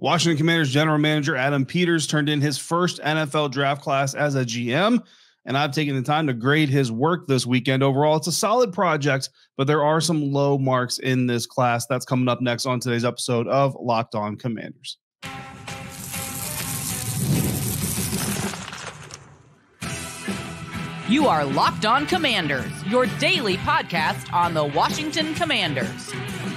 Washington Commanders general manager Adam Peters turned in his first NFL draft class as a GM, and I've taken the time to grade his work this weekend. Overall, it's a solid project, but there are some low marks in this class. That's coming up next on today's episode of Locked On Commanders. You are Locked On Commanders, your daily podcast on the Washington Commanders.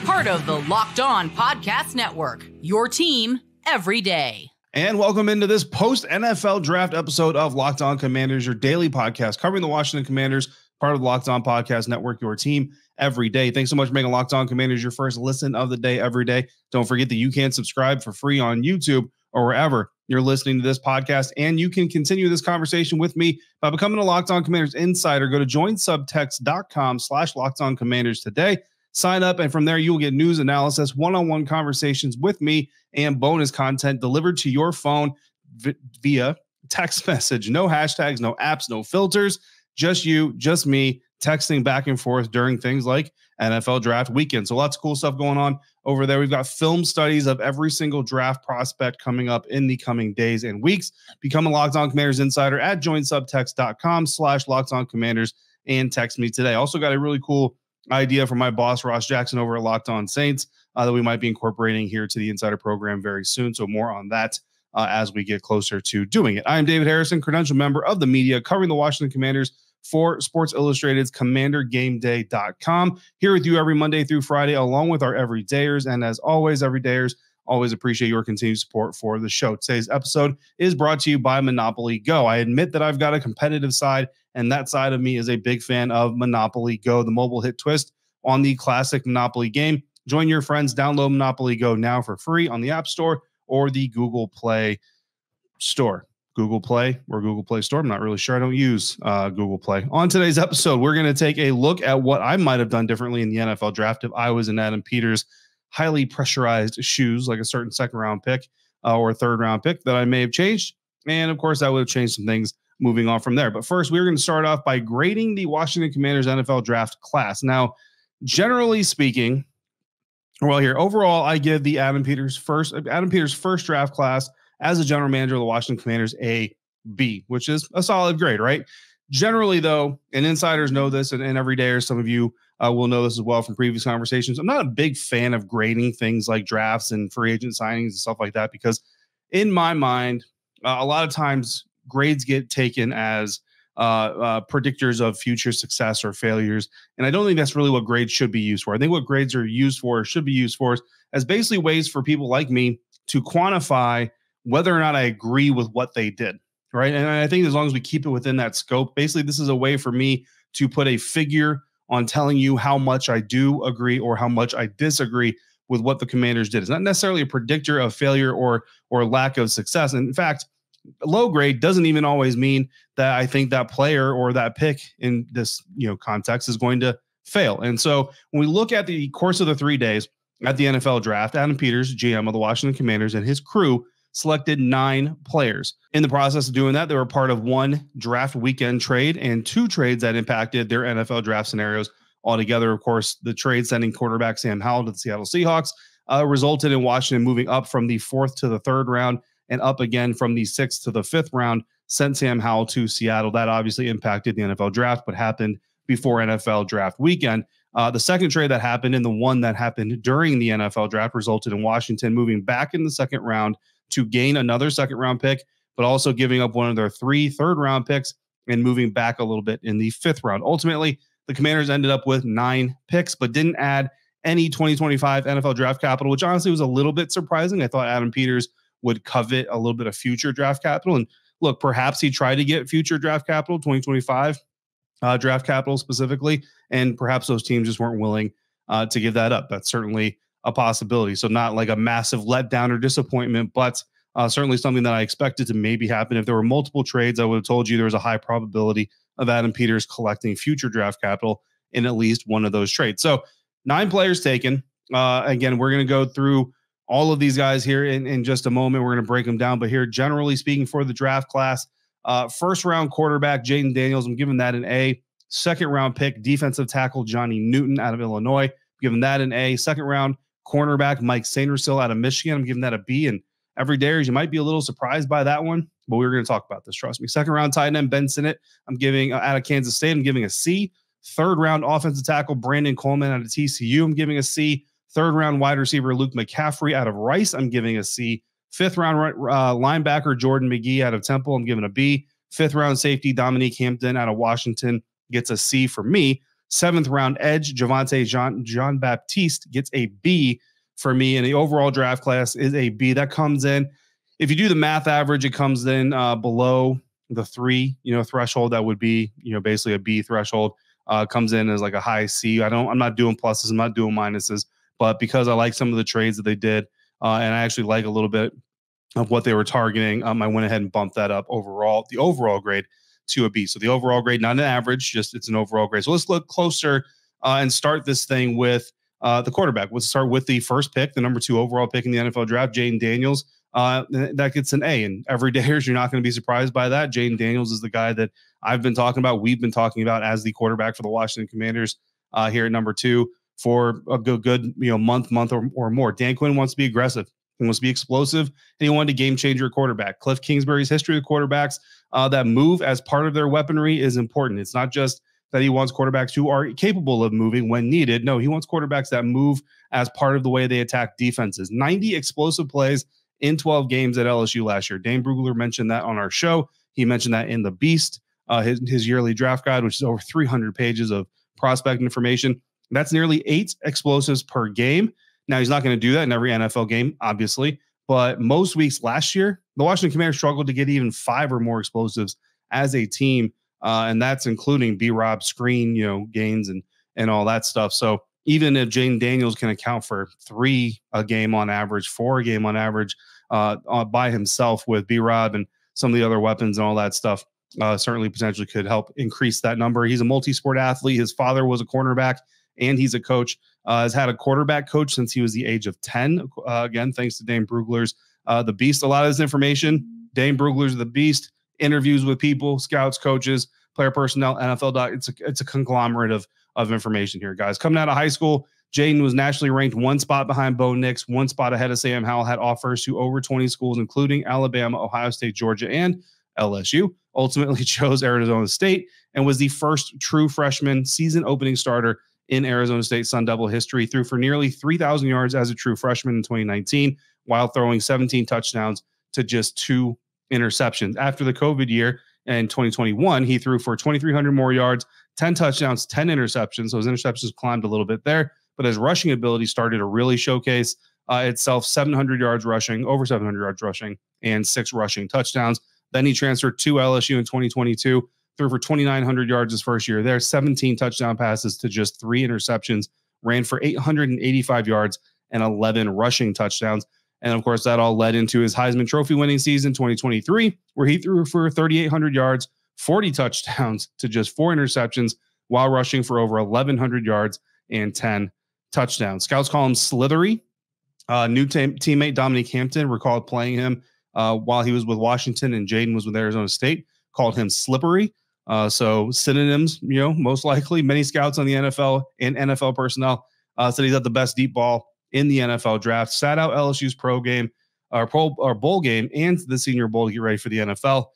Part of the Locked On Podcast Network, your team every day. And welcome into this post-NFL draft episode of Locked On Commanders, your daily podcast covering the Washington Commanders, part of the Locked On Podcast Network, your team every day. Thanks so much for making Locked On Commanders your first listen of the day every day. Don't forget that you can subscribe for free on YouTube or wherever you're listening to this podcast, and you can continue this conversation with me by becoming a Locked On Commanders insider. Go to joinsubtext.com/LockedOnCommanders today. Sign up, and from there, you'll get news, analysis, one-on-one conversations with me, and bonus content delivered to your phone via text message. No hashtags, no apps, no filters. Just you, just me, texting back and forth during things like NFL draft weekend. So lots of cool stuff going on over there. We've got film studies of every single draft prospect coming up in the coming days and weeks. Become a Locked On Commanders insider at joinsubtext.com/LockedOnCommanders and text me today. Also got a really cool idea from my boss, Ross Jackson, over at Locked On Saints that we might be incorporating here to the insider program very soon. So more on that as we get closer to doing it. I am David Harrison, credential member of the media covering the Washington Commanders for Sports Illustrated's CommanderGameDay.com. Here with you every Monday through Friday, along with our everydayers. And as always, everydayers, always appreciate your continued support for the show. Today's episode is brought to you by Monopoly Go. I admit that I've got a competitive side, and that side of me is a big fan of Monopoly Go, the mobile hit twist on the classic Monopoly game. Join your friends, download Monopoly Go now for free on the App Store or the Google Play Store. Google Play or Google Play Store. I'm not really sure. I don't use Google Play. On today's episode, we're going to take a look at what I might have done differently in the NFL draft if I was in Adam Peters' highly pressurized shoes, like a certain second-round pick or third-round pick that I may have changed. And, of course, that would have changed some things moving on from there. But first, we're going to start off by grading the Washington Commanders NFL draft class. Now, generally speaking, well, here, overall, I give the Adam Peters first draft class as a general manager of the Washington Commanders a B, which is a solid grade, right? Generally, though, and insiders know this, and everydayers, some of you will know this as well from previous conversations, I'm not a big fan of grading things like drafts and free agent signings and stuff like that, because in my mind, a lot of times grades get taken as predictors of future success or failures. And I don't think that's really what grades should be used for. I think what grades are used for, should be used for, as basically ways for people like me to quantify whether or not I agree with what they did, right? And I think as long as we keep it within that scope, basically this is a way for me to put a figure on telling you how much I do agree or how much I disagree with what the Commanders did. It's not necessarily a predictor of failure or lack of success. And in fact, low grade doesn't even always mean that I think that player or that pick in this context is going to fail. And so when we look at the course of the 3 days at the NFL draft, Adam Peters, GM of the Washington Commanders, and his crew selected 9 players. In the process of doing that, they were part of one draft weekend trade and 2 trades that impacted their NFL draft scenarios altogether. Of course, the trade sending quarterback Sam Howell to the Seattle Seahawks resulted in Washington moving up from the 4th to the 3rd round and up again from the 6th to the 5th round, sent Sam Howell to Seattle. That obviously impacted the NFL draft, but happened before NFL draft weekend. The second trade that happened and the one that happened during the NFL draft resulted in Washington moving back in the 2nd round to gain another 2nd round pick, but also giving up one of their 3 third-round picks and moving back a little bit in the 5th round. Ultimately, the Commanders ended up with 9 picks, but didn't add any 2025 NFL draft capital, which honestly was a little bit surprising. I thought Adam Peters would covet a little bit of future draft capital. And look, perhaps he tried to get future draft capital, 2025 draft capital specifically, and perhaps those teams just weren't willing to give that up. That's certainly a possibility. So not like a massive letdown or disappointment, but certainly something that I expected to maybe happen. If there were multiple trades, I would have told you there was a high probability of Adam Peters collecting future draft capital in at least one of those trades. So 9 players taken. Again, we're going to go through all of these guys here in just a moment. We're going to break them down. But here, generally speaking, for the draft class, 1st round quarterback, Jayden Daniels, I'm giving that an A. 2nd round pick, defensive tackle, Johnny Newton out of Illinois, I'm giving that an A. 2nd round cornerback Mike Sainristil out of Michigan, I'm giving that a B. And everydayers, you might be a little surprised by that one, but we're going to talk about this. Trust me. Second round tight end Ben Sinnott, I'm giving out of Kansas State. I'm giving a C. Third round offensive tackle Brandon Coleman out of TCU. I'm giving a C. Third round wide receiver Luke McCaffrey out of Rice. I'm giving a C. Fifth round linebacker Jordan McGee out of Temple. I'm giving a B. Fifth round safety Dominique Hampton out of Washington gets a C for me. Seventh round edge Javonte Jean Baptiste gets a B for me. And the overall draft class is a B. That comes in, if you do the math average, it comes in below the 3 threshold. That would be basically a B threshold. Comes in as like a high C. I'm not doing pluses, I'm not doing minuses, but because I like some of the trades that they did, and I actually like a little bit of what they were targeting, I went ahead and bumped that up overall, the overall grade to a B. So the overall grade, not an average, just it's an overall grade. So let's look closer and start this thing with the quarterback. Let's start with the first pick, the number 2 overall pick in the NFL draft, Jayden Daniels. That gets an A. And everydayers, you're not going to be surprised by that. Jayden Daniels is the guy that I've been talking about. We've been talking about as the quarterback for the Washington Commanders here at number 2 for a good month or more. Dan Quinn wants to be aggressive. He wants to be explosive, and he wanted a game-changer quarterback. Cliff Kingsbury's history of quarterbacks that move as part of their weaponry is important. It's not just that he wants quarterbacks who are capable of moving when needed. No, he wants quarterbacks that move as part of the way they attack defenses. 90 explosive plays in 12 games at LSU last year. Dane Brugler mentioned that on our show. He mentioned that in the Beast, his yearly draft guide, which is over 300 pages of prospect information. That's nearly 8 explosives per game. Now, he's not going to do that in every NFL game, obviously, but most weeks last year, the Washington Commanders struggled to get even 5 or more explosives as a team, and that's including B-Rob screen, gains and all that stuff. So even if Jayden Daniels can account for 3 a game on average, 4 a game on average by himself with B-Rob and some of the other weapons and all that stuff, certainly potentially could help increase that number. He's a multi-sport athlete. His father was a cornerback, and he's a coach. Has had a quarterback coach since he was the age of 10. Again, thanks to Dane Brugler's The Beast. A lot of this information, Dane Brugler's The Beast, interviews with people, scouts, coaches, player personnel, NFL. It's a conglomerate of information here, guys. Coming out of high school, Jayden was nationally ranked 1 spot behind Bo Nix, 1 spot ahead of Sam Howell, had offers to over 20 schools, including Alabama, Ohio State, Georgia, and LSU. Ultimately chose Arizona State and was the first true freshman season opening starter in Arizona State Sun Devil history. Threw for nearly 3,000 yards as a true freshman in 2019, while throwing 17 touchdowns to just 2 interceptions. After the COVID year in 2021, he threw for 2,300 more yards, 10 touchdowns, 10 interceptions. So his interceptions climbed a little bit there, but his rushing ability started to really showcase itself. 700 yards rushing, over 700 yards rushing, and 6 rushing touchdowns. Then he transferred to LSU in 2022, threw for 2,900 yards his first year there, 17 touchdown passes to just 3 interceptions, ran for 885 yards and 11 rushing touchdowns. And of course, that all led into his Heisman Trophy winning season 2023, where he threw for 3,800 yards, 40 touchdowns to just 4 interceptions, while rushing for over 1,100 yards and 10 touchdowns. Scouts call him slithery. New teammate Dominique Hampton recalled playing him while he was with Washington and Jayden was with Arizona State, called him slippery. So synonyms, most likely. Many scouts on the NFL and NFL personnel said he's got the best deep ball in the NFL draft. Sat out LSU's pro game or bowl game and the Senior Bowl to get ready for the NFL.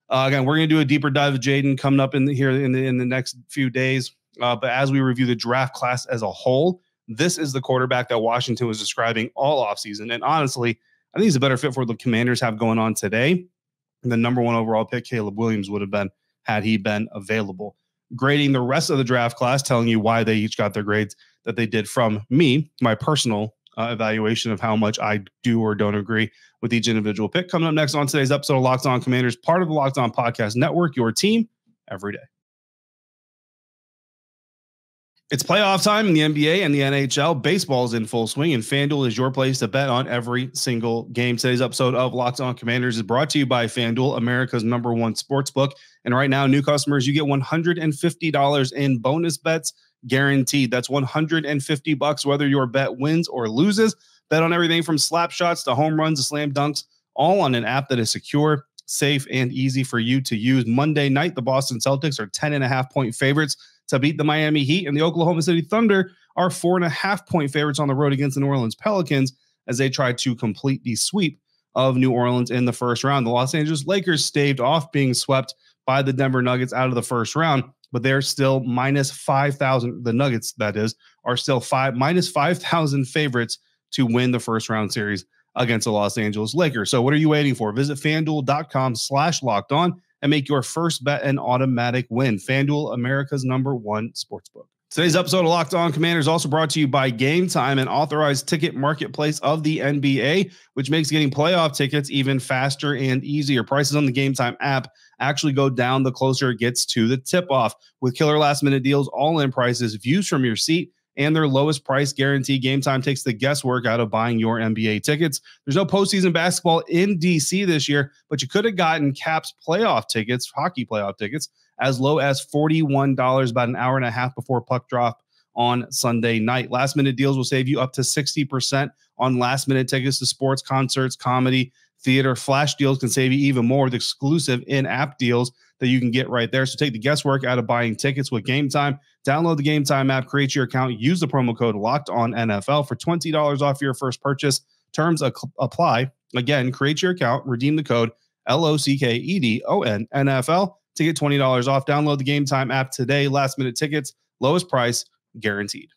Again, we're going to do a deeper dive of Jayden coming up in the next few days. But as we review the draft class as a whole, this is the quarterback that Washington was describing all offseason. And honestly, I think he's a better fit for what the Commanders have going on today. The number 1 overall pick, Caleb Williams, would have been had he been available. Grading the rest of the draft class, telling you why they each got their grades that they did from me, my personal evaluation of how much I do or don't agree with each individual pick. Coming up next on today's episode of Locked On Commanders, part of the Locked On Podcast Network, your team every day. It's playoff time in the NBA and the NHL. Baseball is in full swing, and FanDuel is your place to bet on every single game. Today's episode of Locked On Commanders is brought to you by FanDuel, America's #1 sportsbook. And right now, new customers, you get $150 in bonus bets guaranteed. That's $150 whether your bet wins or loses. Bet on everything from slap shots to home runs to slam dunks, all on an app that is secure, safe, and easy for you to use. Monday night, the Boston Celtics are 10.5-point favorites to beat the Miami Heat, and the Oklahoma City Thunder are 4.5-point favorites on the road against the New Orleans Pelicans as they try to complete the sweep of New Orleans in the first round. The Los Angeles Lakers staved off being swept by the Denver Nuggets out of the first round, but they're still minus 5,000. The Nuggets, that is, are still minus 5,000 favorites to win the first round series against the Los Angeles Lakers. So what are you waiting for? Visit FanDuel.com/lockedon and make your first bet an automatic win. FanDuel, America's #1 sportsbook. Today's episode of Locked On Commanders also brought to you by Game Time, an authorized ticket marketplace of the NBA, which makes getting playoff tickets even faster and easier. Prices on the Game Time app actually go down the closer it gets to the tip-off. With killer last-minute deals, all-in prices, views from your seat, and their lowest price guarantee, Game Time takes the guesswork out of buying your NBA tickets. There's no postseason basketball in DC this year, but you could have gotten Caps playoff tickets, hockey playoff tickets, as low as $41 about an hour and a half before puck drop on Sunday night. Last minute deals will save you up to 60% on last minute tickets to sports, concerts, comedy, theater. Flash deals can save you even more with exclusive in-app deals that you can get right there. So take the guesswork out of buying tickets with Game Time. Download the Game Time app, create your account, use the promo code LOCKEDONNFL for $20 off your first purchase. Terms apply. Again, create your account, redeem the code LOCKEDONNFL to get $20 off. Download the Game Time app today. Last minute tickets, lowest price guaranteed.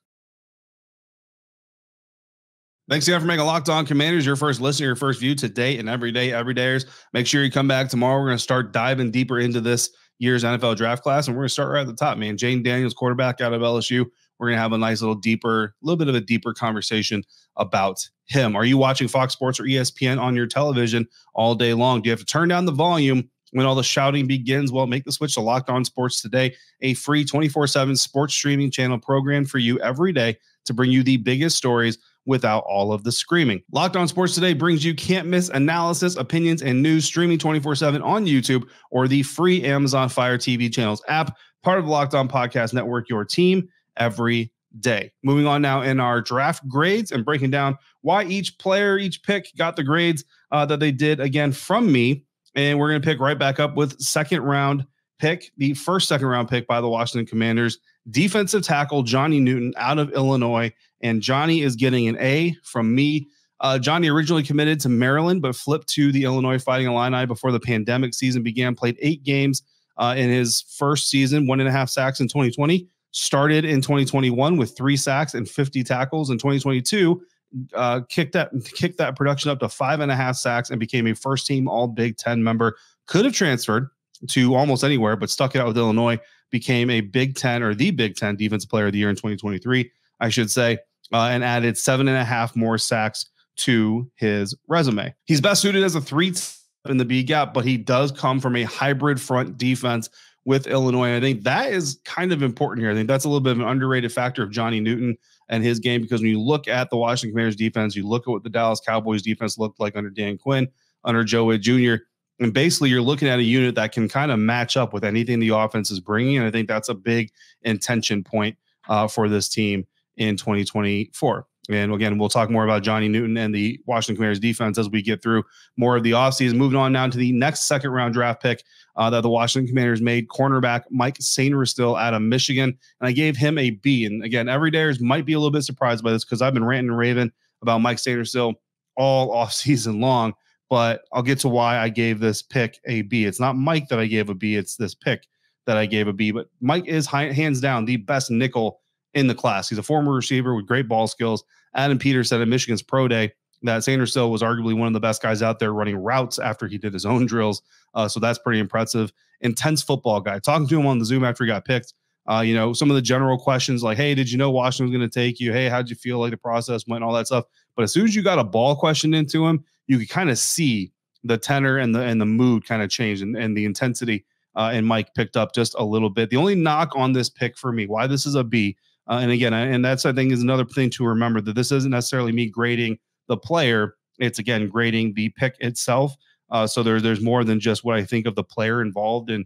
Thanks again for making Locked On Commanders your first listen, your first view today and every day, everydayers. Make sure you come back tomorrow. We're going to start diving deeper into this year's NFL draft class, and we're going to start right at the top, man. Jayden Daniels, quarterback out of LSU. We're going to have a nice little bit of a deeper conversation about him. Are you watching Fox Sports or ESPN on your television all day long? Do you have to turn down the volume when all the shouting begins? Well, make the switch to Locked On Sports today, a free 24/7 sports streaming channel programmed for you every day to bring you the biggest stories without all of the screaming. Locked On Sports Today brings you can't miss analysis, opinions, and news streaming 24/7 on YouTube or the free Amazon Fire TV channels app, part of the Locked On Podcast Network, your team every day. Moving on now in our draft grades and breaking down why each player, each pick got the grades that they did again from me. And we're going to pick right back up with second round pick, the first second round pick by the Washington Commanders, defensive tackle Johnny Newton out of Illinois. And Johnny is getting an A from me. Johnny originally committed to Maryland, but flipped to the Illinois Fighting Illini before the pandemic season began. Played 8 games in his first season, 1.5 sacks in 2020. Started in 2021 with 3 sacks and 50 tackles. In 2022, kicked that production up to 5.5 sacks and became a first-team All Big Ten member. Could have transferred to almost anywhere, but stuck it out with Illinois. Became a Big Ten, or the Big Ten Defensive Player of the Year in 2023, I should say. And added 7.5 more sacks to his resume. He's best suited as a 3 in the B gap, but he does come from a hybrid front defense with Illinois. I think that is kind of important here. I think that's a little bit of an underrated factor of Johnny Newton and his game, because when you look at the Washington Commanders defense, you look at what the Dallas Cowboys defense looked like under Dan Quinn, under Joe Witt Jr., and basically you're looking at a unit that can kind of match up with anything the offense is bringing. And I think that's a big intention point for this team in 2024. And again, we'll talk more about Johnny Newton and the Washington Commanders defense as we get through more of the offseason. Moving on now to the next second round draft pick that the Washington Commanders made, cornerback Mike Sainristil out of Michigan. And I gave him a B. And again, everydayers might be a little bit surprised by this because I've been ranting and raving about Mike Sainristil all offseason long, but I'll get to why I gave this pick a B. It's not Mike that I gave a B. It's this pick that I gave a B. But Mike is hands down the best nickel in the class. He's a former receiver with great ball skills. Adam Peters said at Michigan's pro day that Sainristil was arguably one of the best guys out there running routes after he did his own drills. So that's pretty impressive. Intense football guy. Talking to him on the Zoom after he got picked, some of the general questions like, hey, did you know Washington was going to take you? Hey, how'd you feel like the process went, all that stuff. But as soon as you got a ball question into him, you could kind of see the tenor and the mood kind of change, and the intensity and Mike picked up just a little bit. The only knock on this pick for me, why this is a B, and again, and that's, I think, is another thing to remember, that this isn't necessarily me grading the player. It's, again, grading the pick itself. So there's more than just what I think of the player involved in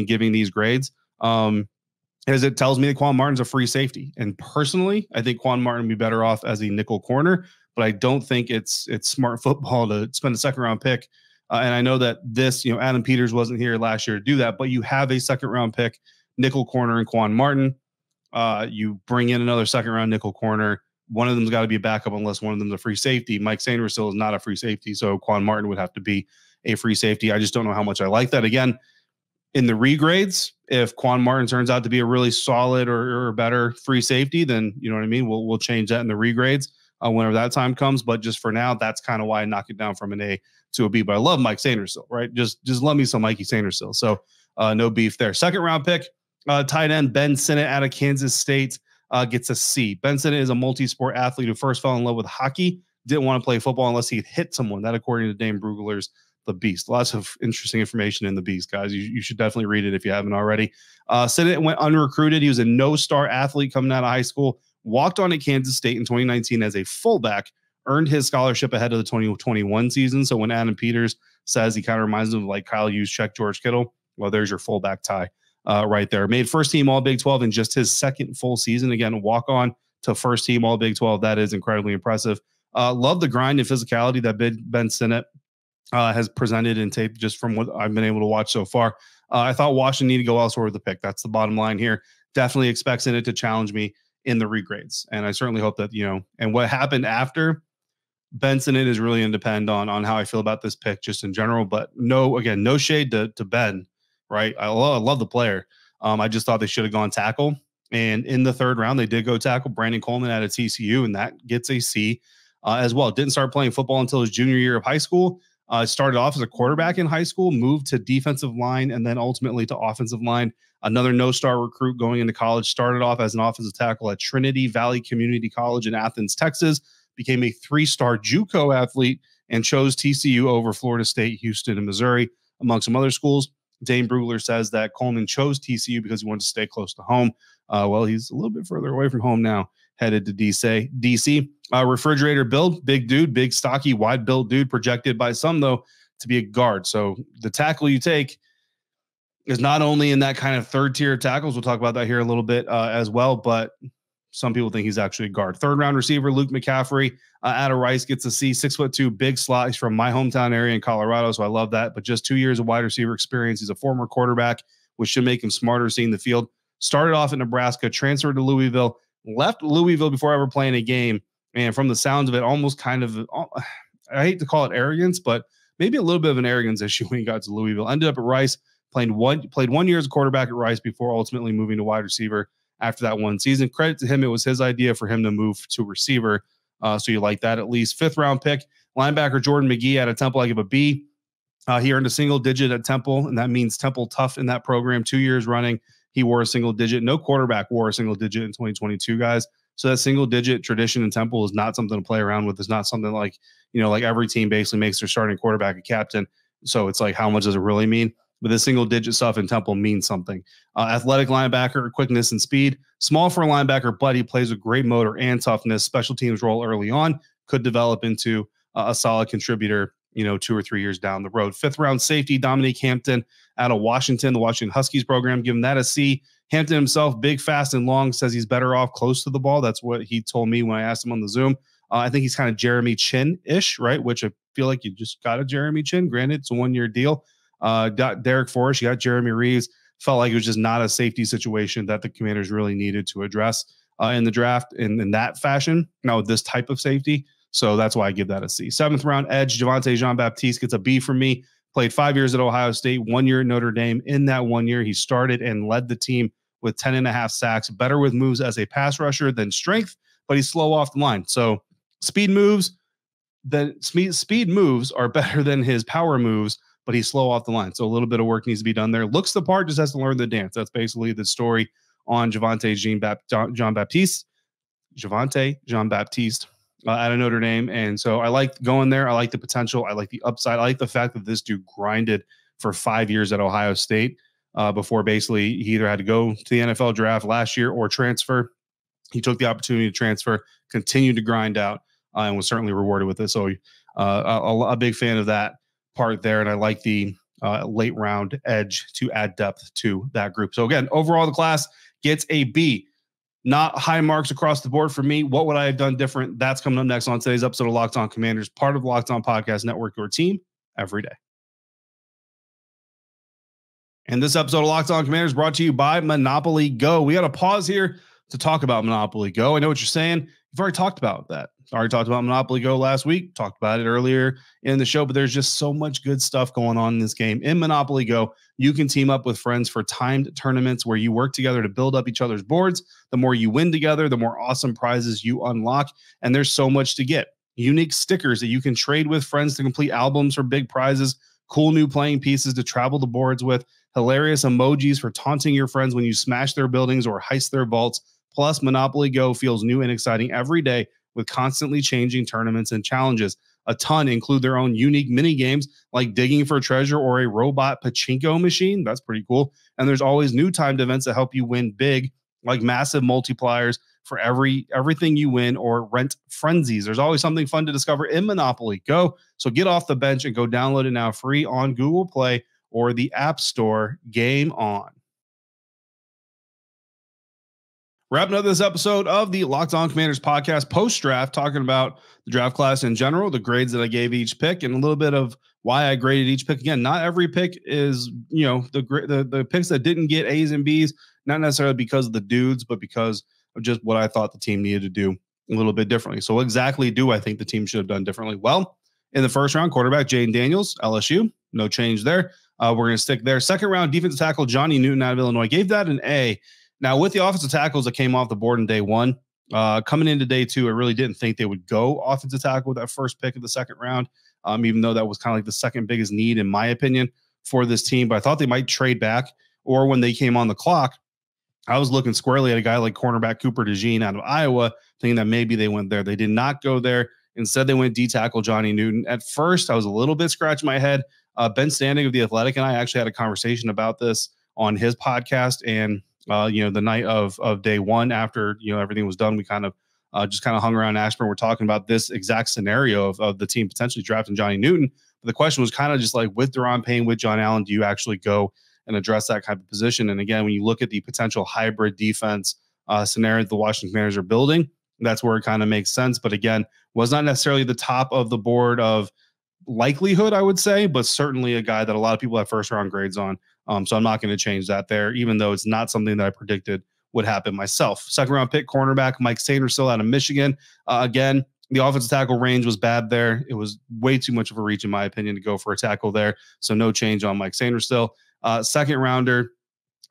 giving these grades. As it tells me that Quan Martin's a free safety. And personally, I think Quan Martin would be better off as a nickel corner, but I don't think it's smart football to spend a second round pick. And I know that this, Adam Peters wasn't here last year to do that, but you have a second round pick, nickel corner, in Quan Martin. You bring in another second round nickel corner one of them's got to be a backup unless one of them's a free safety. Mike Sainristil is not a free safety, so Quan Martin would have to be a free safety. I just don't know how much I like that. Again, in the regrades, if Quan Martin turns out to be a really solid or better free safety, then you know what I mean. We'll change that in the regrades whenever that time comes. But just for now, that's kind of why I knock it down from an A to a B. But I love Mike Sainristil, right? Just love me some Mikey Sainristil. So no beef there. Second round pick, tight end Ben Sinnott out of Kansas State gets a C. Ben Sinnott is a multi-sport athlete who first fell in love with hockey. Didn't want to play football unless he hit someone. That, according to Dane Brugler's The Beast. Lots of interesting information in The Beast, guys. You should definitely read it if you haven't already. Sinnott went unrecruited. He was a no-star athlete coming out of high school. Walked on at Kansas State in 2019 as a fullback. Earned his scholarship ahead of the 2021 season. So when Adam Peters says he kind of reminds him of like Kyle Juszczyk, George Kittle, well, there's your fullback tie right there. Made first team All Big 12 in just his second full season. Again, walk on to first team All Big 12. That is incredibly impressive. Love the grind and physicality that Ben Sinnott has presented in tape just from what I've been able to watch so far. I thought Washington needed to go elsewhere with the pick. That's the bottom line here. Definitely expects it to challenge me in the regrades. And I certainly hope that, and what happened after Ben Sinnott is really going to depend on how I feel about this pick just in general. But no shade to Ben, right? I love the player. I just thought they should have gone tackle. And in the third round, they did go tackle Brandon Coleman out of TCU, and that gets a C as well. Didn't start playing football until his junior year of high school. Started off as a quarterback in high school, moved to defensive line, and then ultimately to offensive line. Another no-star recruit going into college. Started off as an offensive tackle at Trinity Valley Community College in Athens, Texas. Became a 3-star JUCO athlete and chose TCU over Florida State, Houston, and Missouri, among some other schools. Dane Brugler says that Coleman chose TCU because he wanted to stay close to home. Well, he's a little bit further away from home now, headed to DC. Refrigerator build, big dude, big, stocky, wide build dude, projected by some, though, to be a guard. So the tackle you take is not only in that kind of third tier tackles. We'll talk about that here a little bit as well, but some people think he's actually a guard. Third round receiver, Luke McCaffrey out of Rice gets a C, 6'2", big slot. He's from my hometown area in Colorado, so I love that. But just 2 years of wide receiver experience. He's a former quarterback, which should make him smarter seeing the field. Started off in Nebraska, transferred to Louisville, left Louisville before ever playing a game. And from the sounds of it, almost kind of, I hate to call it arrogance, but maybe a little bit of an arrogance issue when he got to Louisville. Ended up at Rice, played 1 year as a quarterback at Rice before ultimately moving to wide receiver after that one season. Credit to him. It was his idea for him to move to receiver. So you like that at least. Fifth round pick, linebacker Jordan McGee out of Temple. I give a B. He earned a single digit at Temple, and that means Temple tough in that program. 2 years running, he wore a single digit. No quarterback wore a single digit in 2022, guys. So that single digit tradition in Temple is not something to play around with. It's not something like, like every team basically makes their starting quarterback a captain. So it's like, how much does it really mean? But the single digit stuff in Temple means something. Athletic linebacker, quickness and speed. Small for a linebacker, but he plays with great motor and toughness. Special teams role early on, could develop into a solid contributor, 2 or 3 years down the road. Fifth round safety, Dominique Hampton out of Washington, the Washington Huskies program. Give him that a C. Hampton himself, big, fast, and long, says he's better off close to the ball. That's what he told me when I asked him on the Zoom. I think he's kind of Jeremy Chin-ish, right? Which I feel like you just got a Jeremy Chin. Granted, it's a 1 year deal. Got Derek Forrest, you got Jeremy Reeves. Felt like it was just not a safety situation that the Commanders really needed to address in the draft in that fashion. Now, this type of safety. So that's why I give that a C. Seventh round edge, Javonte Jean-Baptiste gets a B from me. Played 5 years at Ohio State, 1 year at Notre Dame. In that 1 year, he started and led the team with 10.5 sacks, better with moves as a pass rusher than strength, but he's slow off the line. So speed moves are better than his power moves, but he's slow off the line. So a little bit of work needs to be done there. Looks the part, just has to learn the dance. That's basically the story on Javonte Jean-Baptiste. Javonte Jean-Baptiste out of Notre Dame. And so I like going there. I like the potential. I like the upside. I like the fact that this dude grinded for 5 years at Ohio State before basically he either had to go to the NFL draft last year or transfer. He took the opportunity to transfer, continued to grind out, and was certainly rewarded with it. So a big fan of that part there. And I like the late round edge to add depth to that group. So again, overall, the class gets a B. Not high marks across the board for me. What would I have done different? That's coming up next on today's episode of Locked On Commanders, part of Locked On Podcast Network, your team every day. And this episode of Locked On Commanders brought to you by Monopoly Go. We got to pause here to talk about Monopoly Go. I know what you're saying. we've already talked about that. Already talked about Monopoly Go last week, talked about it earlier in the show, but there's just so much good stuff going on in this game. In Monopoly Go, you can team up with friends for timed tournaments where you work together to build up each other's boards. The more you win together, the more awesome prizes you unlock, and there's so much to get. Unique stickers that you can trade with friends to complete albums for big prizes, cool new playing pieces to travel the boards with, hilarious emojis for taunting your friends when you smash their buildings or heist their vaults. Plus, Monopoly Go feels new and exciting every day with constantly changing tournaments and challenges. A ton include their own unique mini games like digging for treasure or a robot pachinko machine. That's pretty cool. And there's always new timed events that help you win big, like massive multipliers for everything you win or rent frenzies. There's always something fun to discover in Monopoly Go. So get off the bench and go download it now free on Google Play or the App Store. Game on. Wrapping up this episode of the Locked On Commanders podcast post-draft, talking about the draft class in general, the grades that I gave each pick, and a little bit of why I graded each pick. Again, not every pick is, the picks that didn't get A's and B's, not necessarily because of the dudes, but because of just what I thought the team needed to do a little bit differently. So what exactly do I think the team should have done differently? Well, in the first round, quarterback Jayden Daniels, LSU, no change there. We're going to stick there. Second round, defensive tackle Johnny Newton out of Illinois. Gave that an A. Now, with the offensive tackles that came off the board in day one, coming into day two, I really didn't think they would go offensive tackle with that first pick of the second round, even though that was kind of like the second biggest need, in my opinion, for this team. But I thought they might trade back, or when they came on the clock, I was looking squarely at a guy like cornerback Cooper DeJean out of Iowa, thinking that maybe they went there. They did not go there. Instead, they went D-tackle Johnny Newton. At first, I was a little bit scratching my head. Ben Standing of The Athletic and I actually had a conversation about this on his podcast, and the night of day one, after everything was done, we kind of just kind of hung around Ashburn. We're talking about this exact scenario of the team potentially drafting Johnny Newton. But the question was kind of just like, with Daron Payne, with John Allen, do you actually go and address that type of position? And again, when you look at the potential hybrid defense scenario that the Washington Commanders are building, that's where it kind of makes sense. But again, was not necessarily the top of the board of likelihood, I would say, but certainly a guy that a lot of people have first round grades on. So I'm not going to change that there, even though it's not something that I predicted would happen myself. Second round pick, cornerback Mike Sainristil out of Michigan. Again, the offensive tackle range was bad there. It was way too much of a reach, in my opinion, to go for a tackle there. So no change on Mike Sainristil. Second rounder,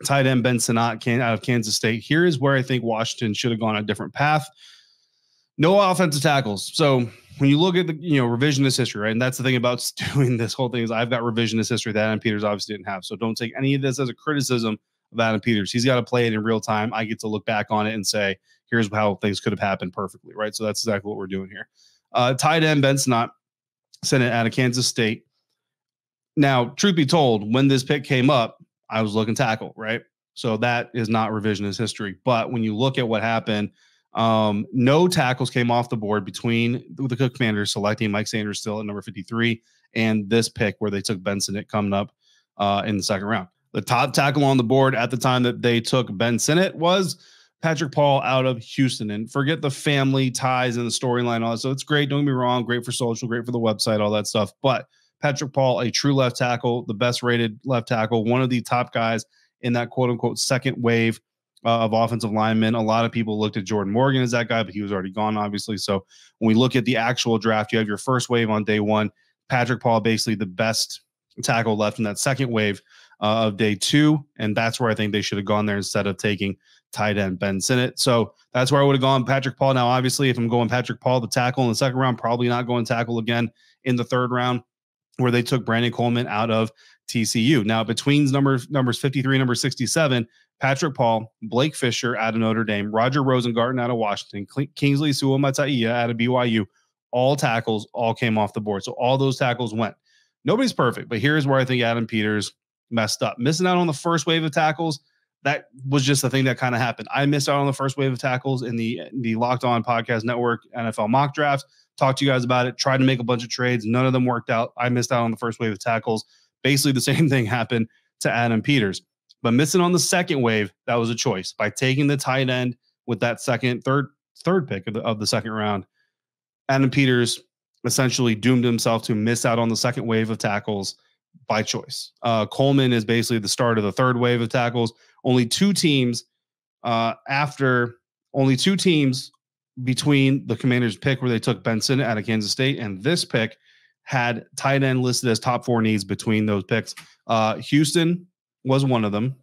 tight end Ben Sinnott out of Kansas State. Here is where I think Washington should have gone a different path. No offensive tackles. So when you look at the revisionist history, right, and that's the thing about doing this whole thing, is I've got revisionist history that Adam Peters obviously didn't have. So don't take any of this as a criticism of Adam Peters. He's got to play it in real time. I get to look back on it and say, here's how things could have happened perfectly, right? So that's exactly what we're doing here. Tight end Ben Sinnott, sent it out of Kansas State. Now, truth be told, when this pick came up, I was looking tackle, right? So that is not revisionist history. But when you look at what happened, no tackles came off the board between the Commanders selecting Mike Sainristil at number 53 and this pick where they took Ben Sinnott coming up in the second round. The top tackle on the board at the time that they took Ben Sinnott was Patrick Paul out of Houston. And forget the family ties and the storyline, all that. So it's great. Don't get me wrong. Great for social, great for the website, all that stuff. But Patrick Paul, a true left tackle, the best rated left tackle, one of the top guys in that quote unquote second wave of offensive linemen. A lot of people looked at Jordan Morgan as that guy, but he was already gone, obviously. So when we look at the actual draft, you have your first wave on day one. Patrick Paul, basically the best tackle left in that second wave of day two. And that's where I think they should have gone there instead of taking tight end Ben Sinnott. So that's where I would have gone Patrick Paul. Now, obviously, if I'm going Patrick Paul, the tackle in the second round, probably not going tackle again in the third round, where they took Brandon Coleman out of TCU. Now, between numbers 53 and number 67, Patrick Paul, Blake Fisher out of Notre Dame, Roger Rosengarten out of Washington, Kingsley Suamataia out of BYU, all tackles, all came off the board. So all those tackles went. Nobody's perfect, but here's where I think Adam Peters messed up. Missing out on the first wave of tackles, that was just the thing that kind of happened. I missed out on the first wave of tackles in the Locked On Podcast Network NFL mock drafts. Talked to you guys about it, tried to make a bunch of trades. None of them worked out. I missed out on the first wave of tackles. Basically, the same thing happened to Adam Peters. But missing on the second wave, that was a choice. By taking the tight end with that third pick of the second round, Adam Peters essentially doomed himself to miss out on the second wave of tackles by choice. Coleman is basically the start of the third wave of tackles. Only two teams between the Commanders pick where they took Benson out of Kansas State and this pick had tight end listed as top 4 needs between those picks. Houston was one of them,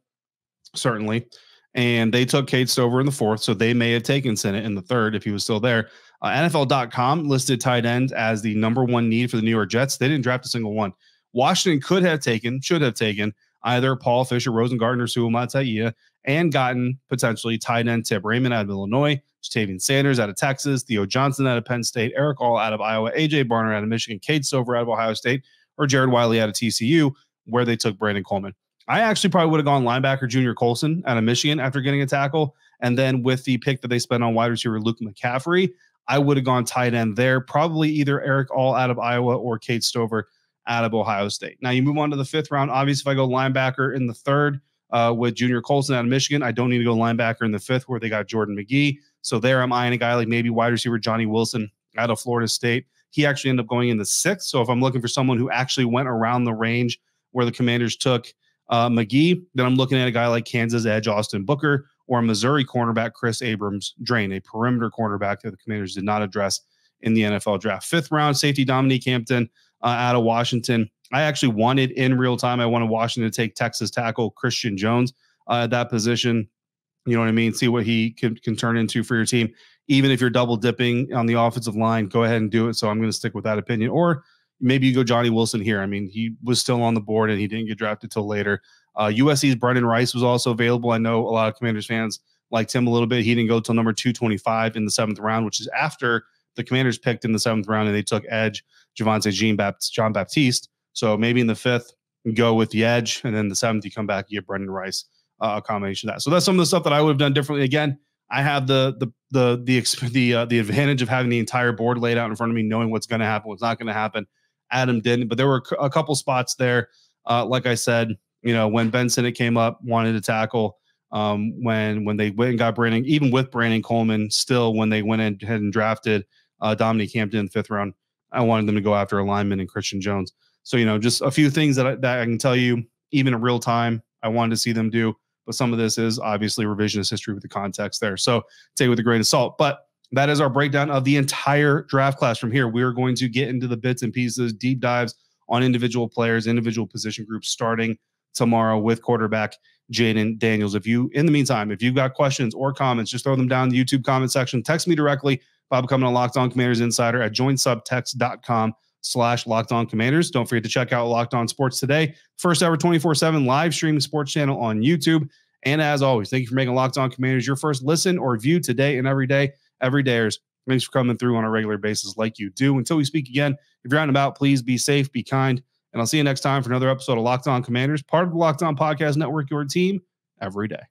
certainly. And they took Cade Stover in the 4th, so they may have taken Sinnott in the 3rd if he was still there. NFL.com listed tight end as the number 1 need for the New York Jets. They didn't draft a single one. Washington should have taken either Paul Fisher, Rosengarten, or Suamataia, and gotten potentially tight end Tip Raymond out of Illinois, Jatavian Sanders out of Texas, Theo Johnson out of Penn State, Eric All out of Iowa, A.J. Barner out of Michigan, Cade Stover out of Ohio State, or Jared Wiley out of TCU, where they took Brandon Coleman. I actually probably would have gone linebacker Junior Colson out of Michigan after getting a tackle. And then with the pick that they spent on wide receiver Luke McCaffrey, I would have gone tight end there, probably either Eric All out of Iowa or Cade Stover out of Ohio State. Now you move on to the 5th round. Obviously, if I go linebacker in the 3rd with Junior Colson out of Michigan, I don't need to go linebacker in the 5th where they got Jordan McGee. So there I'm eyeing a guy like maybe wide receiver Johnny Wilson out of Florida State. He actually ended up going in the 6th. So if I'm looking for someone who actually went around the range where the Commanders took McGee, then I'm looking at a guy like Kansas edge Austin Booker or Missouri cornerback Chris Abrams-Drain, a perimeter cornerback that the Commanders did not address in the NFL draft. 5th round, safety Dominique Hampton out of Washington. I actually wanted in real time, I wanted Washington to take Texas tackle Christian Jones at that position. You know what I mean? See what he can turn into for your team. Even if you're double dipping on the offensive line, go ahead and do it. So I'm going to stick with that opinion. Or maybe you go Johnny Wilson here. I mean, he was still on the board and he didn't get drafted till later. USC's Brendan Rice was also available. I know a lot of Commanders fans liked him a little bit. He didn't go till number 225 in the 7th round, which is after the Commanders picked in the 7th round and they took edge Javonte John Baptiste. So maybe in the 5th, you go with the edge, and then the 7th, you come back, you get Brendan Rice, a combination of that. So that's some of the stuff that I would have done differently. Again, I have the advantage of having the entire board laid out in front of me, knowing what's going to happen, what's not going to happen. Adam didn't, but there were a couple spots there. Like I said, you know, when Ben Sinnott came up, wanted to tackle. When they went and got Brandon, even with Brandon Coleman, still when they went ahead and drafted Dominique Hampton in the 5th round, I wanted them to go after a lineman and Christian Jones. So, you know, just a few things that I can tell you, even in real time, I wanted to see them do. But some of this is obviously revisionist history with the context there. So take it with a grain of salt. But that is our breakdown of the entire draft class. From here, we are going to get into the bits and pieces, deep dives on individual players, individual position groups, starting tomorrow with quarterback Jayden Daniels. In the meantime, if you've got questions or comments, just throw them down in the YouTube comment section. Text me directly by becoming a Locked On Commanders Insider at joinsubtext.com/Locked On Commanders. Don't forget to check out Locked On Sports Today, first ever 24/7 live streaming sports channel on YouTube. And as always, thank you for making Locked On Commanders your first listen or view today and every day. Everydayers, thanks for coming through on a regular basis like you do. Until we speak again, if you're out and about, please be safe, be kind, and I'll see you next time for another episode of Locked On Commanders, part of the Locked On Podcast Network, your team every day.